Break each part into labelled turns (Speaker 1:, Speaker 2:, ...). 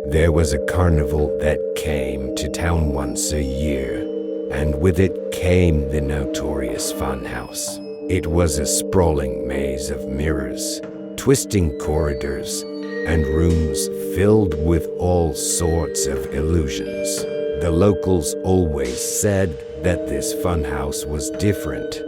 Speaker 1: There was a carnival that came to town once a year, and with it came the notorious funhouse. It was a sprawling maze of mirrors, twisting corridors, and rooms filled with all sorts of illusions. The locals always said that this funhouse was different,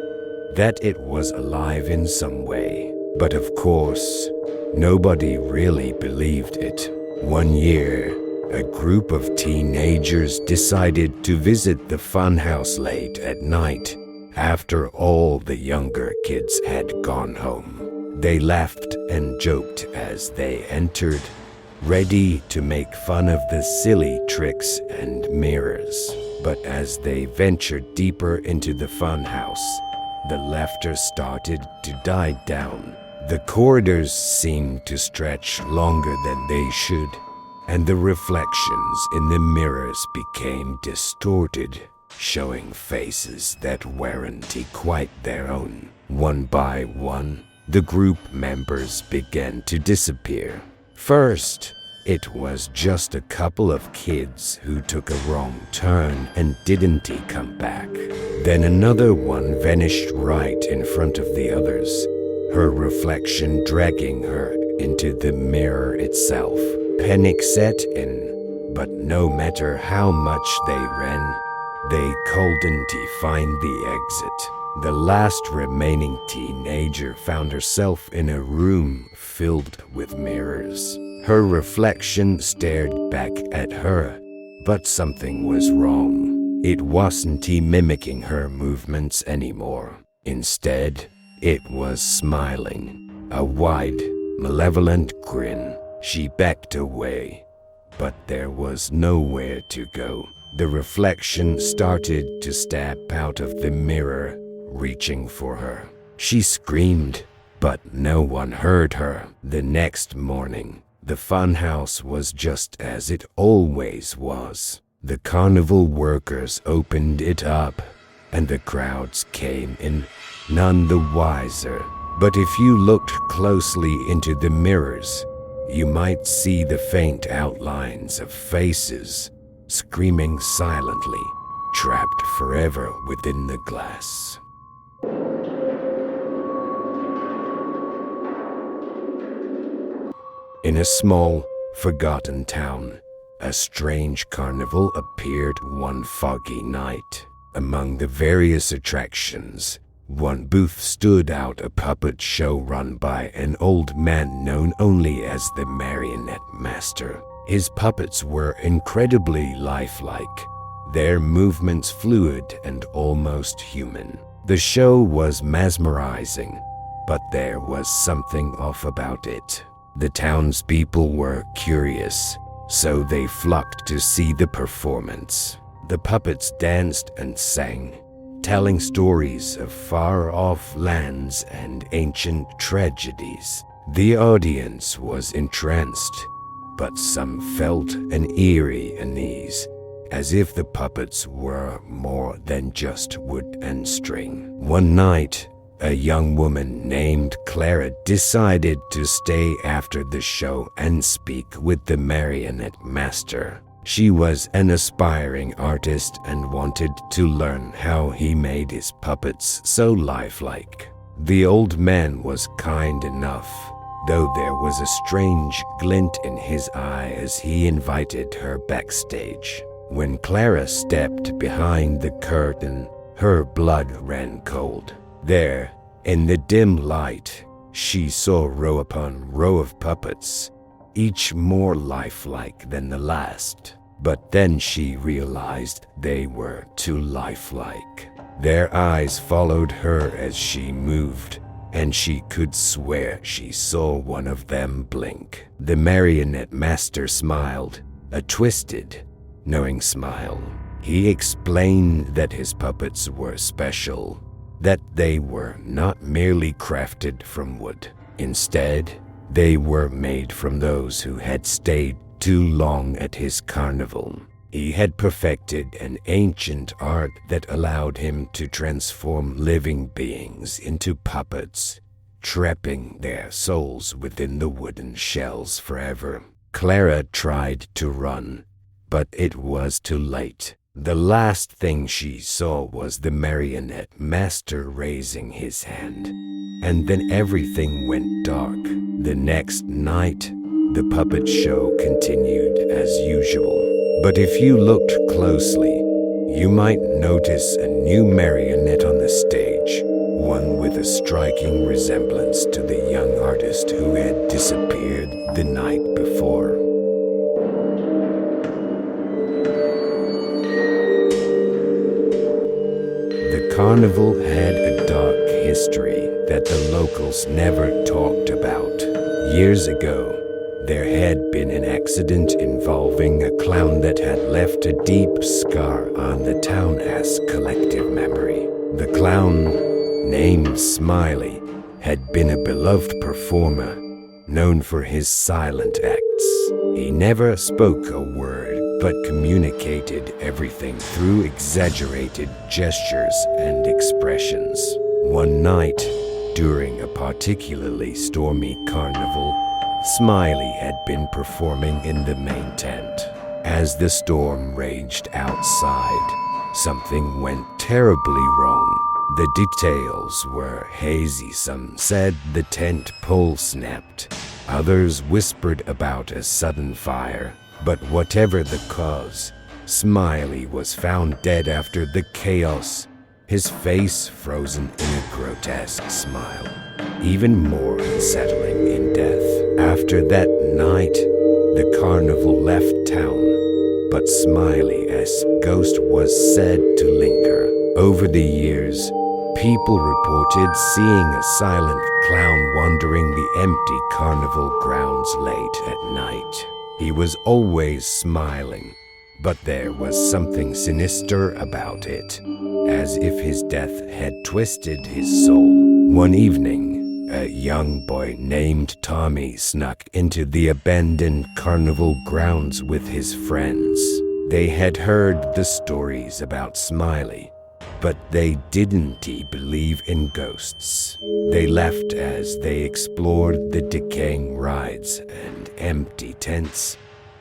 Speaker 1: that it was alive in some way. But of course, nobody really believed it. One year, a group of teenagers decided to visit the funhouse late at night after all the younger kids had gone home. They laughed and joked as they entered, ready to make fun of the silly tricks and mirrors. But as they ventured deeper into the funhouse, the laughter started to die down. The corridors seemed to stretch longer than they should, and the reflections in the mirrors became distorted, showing faces that weren't quite their own. One by one, the group members began to disappear. First, it was just a couple of kids who took a wrong turn and didn't come back. Then another one vanished right in front of the others, her reflection dragging her into the mirror itself. Panic set in, but no matter how much they ran, they couldn't find the exit. The last remaining teenager found herself in a room filled with mirrors. Her reflection stared back at her, but something was wrong. It wasn't mimicking her movements anymore. Instead, it was smiling, a wide, malevolent grin. She backed away, but there was nowhere to go. The reflection started to step out of the mirror, reaching for her. She screamed, but no one heard her. The next morning, the funhouse was just as it always was. The carnival workers opened it up, and the crowds came in, none the wiser. But if you looked closely into the mirrors, you might see the faint outlines of faces, screaming silently, trapped forever within the glass. In a small, forgotten town, a strange carnival appeared one foggy night. Among the various attractions, one booth stood out, a puppet show run by an old man known only as the Marionette Master. His puppets were incredibly lifelike, their movements fluid and almost human. The show was mesmerizing, but there was something off about it. The townspeople were curious, so they flocked to see the performance. The puppets danced and sang, telling stories of far-off lands and ancient tragedies. The audience was entranced, but some felt an eerie unease, as if the puppets were more than just wood and string. One night, a young woman named Clara decided to stay after the show and speak with the Marionette Master. She was an aspiring artist and wanted to learn how he made his puppets so lifelike. The old man was kind enough, though there was a strange glint in his eye as he invited her backstage. When Clara stepped behind the curtain, her blood ran cold. There, in the dim light, she saw row upon row of puppets, each more lifelike than the last. But then she realized they were too lifelike. Their eyes followed her as she moved, and she could swear she saw one of them blink. The Marionette Master smiled, a twisted, knowing smile. He explained that his puppets were special, that they were not merely crafted from wood. Instead, they were made from those who had stayed too long at his carnival. He had perfected an ancient art that allowed him to transform living beings into puppets, trapping their souls within the wooden shells forever. Clara tried to run, but it was too late. The last thing she saw was the marionette master raising his hand. And then everything went dark. The next night, the puppet show continued as usual. But if you looked closely, you might notice a new marionette on the stage, one with a striking resemblance to the young artist who had disappeared the night before. The carnival had a dark history that the locals never talked about. Years ago, there had been an accident involving a clown that had left a deep scar on the town as collective memory. The clown, named Smiley, had been a beloved performer, known for his silent acts. He never spoke a word, but communicated everything through exaggerated gestures and expressions. One night, during a particularly stormy carnival, Smiley had been performing in the main tent. As the storm raged outside, something went terribly wrong. The details were hazy. Some said the tent pole snapped. Others whispered about a sudden fire. But whatever the cause, Smiley was found dead after the chaos, his face frozen in a grotesque smile, even more unsettling in death. After that night, the carnival left town, but Smiley's ghost was said to linger. Over the years, people reported seeing a silent clown wandering the empty carnival grounds late at night. He was always smiling, but there was something sinister about it, as if his death had twisted his soul. One evening, a young boy named Tommy snuck into the abandoned carnival grounds with his friends. They had heard the stories about Smiley, but they didn't believe in ghosts. They left as they explored the decaying rides and empty tents,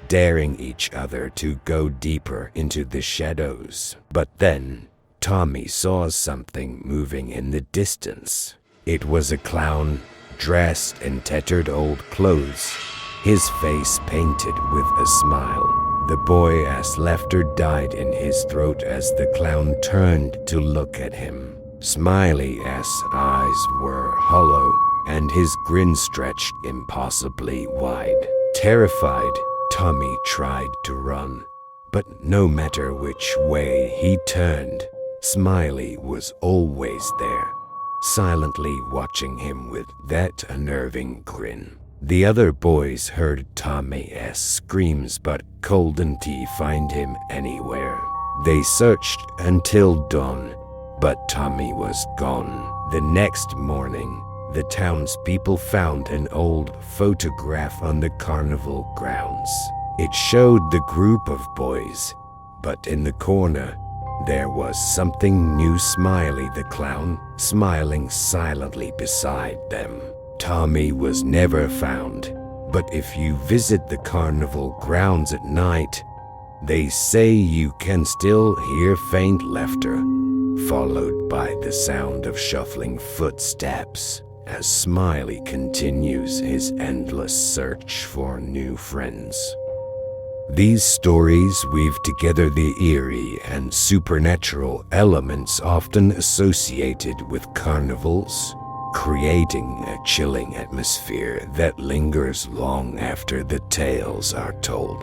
Speaker 1: daring each other to go deeper into the shadows. But then, Tommy saw something moving in the distance. It was a clown, dressed in tattered old clothes, his face painted with a smile. The boy's laughter died in his throat as the clown turned to look at him. Smiley's eyes were hollow, and his grin stretched impossibly wide. Terrified, Tommy tried to run, but no matter which way he turned, Smiley was always there, silently watching him with that unnerving grin. The other boys heard Tommy's screams but couldn't find him anywhere. They searched until dawn, but Tommy was gone. The next morning, the townspeople found an old photograph on the carnival grounds. It showed the group of boys, but in the corner, there was something new: Smiley the clown, smiling silently beside them. Tommy was never found, but if you visit the carnival grounds at night, they say you can still hear faint laughter, followed by the sound of shuffling footsteps, as Smiley continues his endless search for new friends. These stories weave together the eerie and supernatural elements often associated with carnivals, creating a chilling atmosphere that lingers long after the tales are told.